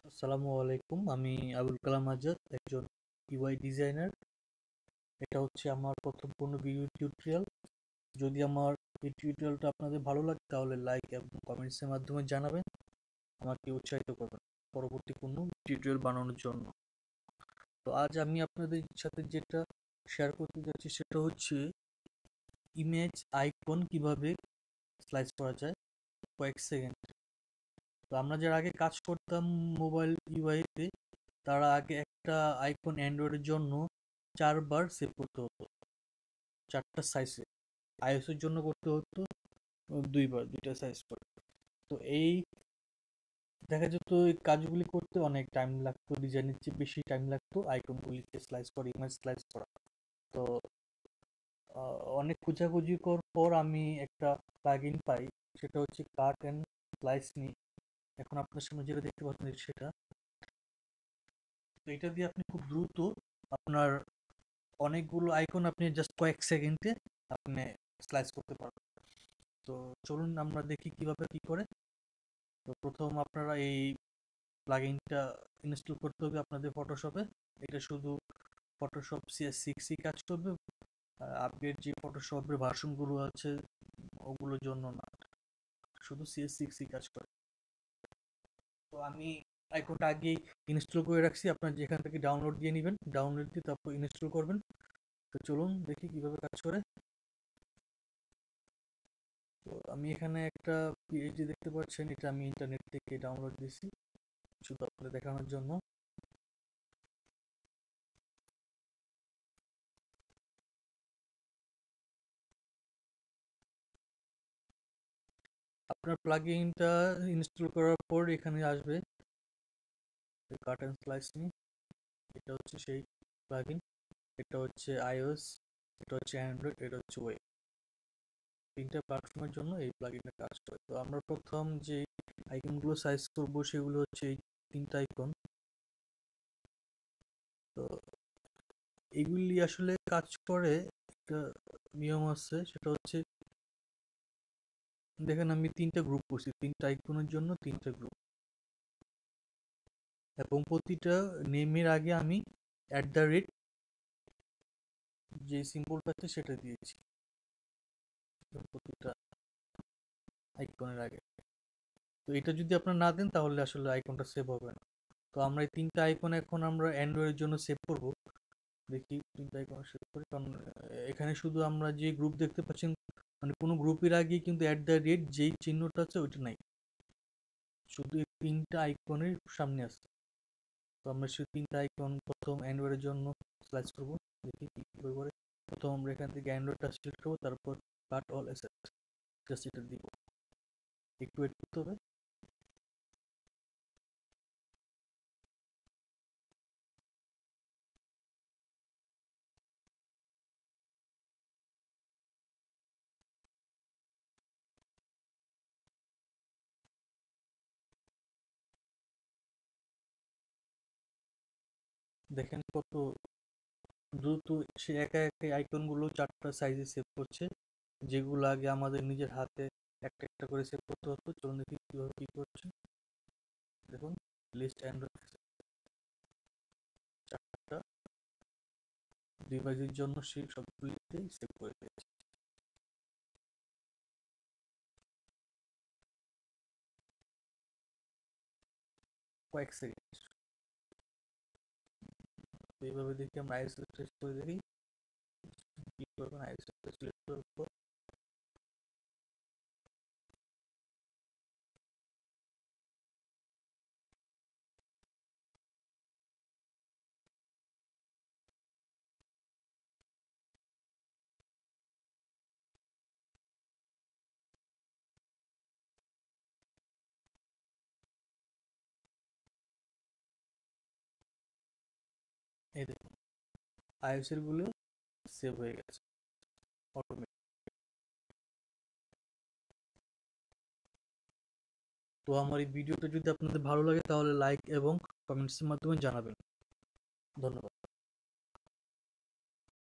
আসসালামু আলাইকুম। আমি আবুল কালাম আজাদ, একজন ইউআই ডিজাইনার। এটা হচ্ছে আমার প্রথম কোনো ভিডিও টিউটোরিয়াল। যদি আমার এই টিউটোরিয়ালটা আপনাদের ভালো লাগে তাহলে লাইক এবং কমেন্টসের মাধ্যমে জানাবেন, আমাকে উৎসাহিত করবেন পরবর্তী কোনো টিউটোরিয়াল বানানোর জন্য। তো আজ আমি আপনাদের সাথে যেটা শেয়ার করতে যাচ্ছি সেটা হচ্ছে ইমেজ আইকন কিভাবে স্লাইস করা যায় কয়েক সেকেন্ড। তো আমরা যারা আগে কাজ করতাম মোবাইল ইউআইতে, তারা আগে একটা আইকন অ্যান্ড্রয়েডের জন্য 4 বার সেভ করতে হতো, 4টা সাইজে। আইওএস এর জন্য করতে হতো 2বার, 2টা সাইজ করে। তো এই দেখা যেত এই কাজগুলি করতে অনেক টাইম লাগতো, ডিজাইনের চেয়ে বেশি টাইম লাগতো আইকনগুলিকে স্লাইস করা, ইমেজ স্লাইস করা। তো অনেক খোঁজাখুঁজি পর আমি একটা প্লাগইন পাই, সেটা হচ্ছে কাট অ্যান্ড স্লাইস মি। এখন আপনার সামনে যেটা দেখতে পাচ্ছেন সেটা। তো এটা দিয়ে আপনি খুব দ্রুত আপনার অনেকগুলো আইকন আপনি জাস্ট কয়েক সেকেন্ডে আপনি স্লাইস করতে পারবেন। তো চলুন আমরা দেখি কিভাবে কি করে। তো প্রথম আপনারা এই প্লাগইনটা ইনস্টল করতে হবে আপনাদের ফটোশপে। এটা শুধু ফটোশপ CS6ই কাজ করবে, আপডেট যে ফটোশপের ভার্সনগুলো আছে ওগুলোর জন্য না, শুধু CS6ই কাজ করে। তো আমি আইকনটা আগেই ইনস্টল করে রাখছি, আপনার যেখান থেকে ডাউনলোড দিয়ে নেবেন, ডাউনলোড দিয়ে তারপর ইনস্টল করবেন। তো চলুন দেখি কিভাবে কাজ করে। তো আমি এখানে একটা পিএইচডি দেখতে পাচ্ছেন, এটা আমি ইন্টারনেট থেকে ডাউনলোড দিয়েছি শুধু আপনাদের দেখানোর জন্য। আপনার প্লাগইনটা ইনস্টল করার পর এখানে আসবে কাট অ্যান্ড স্লাইস মি। এটা হচ্ছে সেই প্লাগইন। এটা হচ্ছে আইওএস, এটা হচ্ছে অ্যান্ড্রয়েড, এটা হচ্ছে ওয়েব। 3টা প্ল্যাটফর্মের জন্য এই প্লাগইনটা কাজ করে। তো আমরা প্রথম যে আইকনগুলো সাইজ করব সেগুলো হচ্ছে এই 3টা আইকন। তো এগুলি আসলে কাজ করে একটা নিয়ম আছে, সেটা হচ্ছে দেখেন আমি 3টা গ্রুপ করছি, 3টা আইকনের জন্য 3টা গ্রুপ, এবং প্রতিটা নেমের আগে আমি @ যে সিম্বলটা আছে সেটা দিয়েছি প্রতিটা আইকনের আগে। তো এটা যদি আপনারা না দেন তাহলে আসলে আইকনটা সেভ হবে না। তো আমরা এই 3টা আইকন এখন আমরা অ্যান্ড্রয়েডের জন্য সেভ করব। দেখি 3টা আইকন সেভ করি, কারণ এখানে শুধু আমরা যে গ্রুপ দেখতে পাচ্ছেন, মানে কোনো গ্রুপের আগে কিন্তু যেই চিহ্নটা আছে ওইটা নাই, শুধু এই 3টা আইকনের সামনে আছে। তো আমরা সেই 3টা আইকন প্রথম অ্যান্ড্রয়েডের জন্য স্লাইস করব। দেখি কীভাবে করে। প্রথম আমরা এখান থেকে অ্যান্ড্রয়েডটা সিলেক্ট করবো, তারপর কাট অল অ্যাসেট, জাস্ট এটা দিব। একটু ওয়েট করতে হবে। দেখেন কত দ্রুত সে একা একা আইকনগুলো 4টা সাইজে সেভ করছে, যেগুলো আগে আমাদের নিজের হাতে একটা একটা করে সেভ করতে হতো। চলুন দেখি কীভাবে কী করছে। দেখুন, লিস্ট অ্যান্ড্রয়েড 4টা ডিভাইসের জন্য সে সবগুলিতেই সেভ করে দিয়েছে কয়েক সেকেন্ড। এইভাবে দেখি আমরা আইএসও টেস্ট করে দেখি কি করবেন। আইএসও টেস্ট সিলেক্ট করার পর এই দেখুন আইএসএর গুলো সেভ হয়ে গেছে অটোমেটিক। তো আমার এই ভিডিওটা যদি আপনাদের ভালো লাগে তাহলে লাইক এবং কমেন্টসের মাধ্যমে জানাবেন। ধন্যবাদ।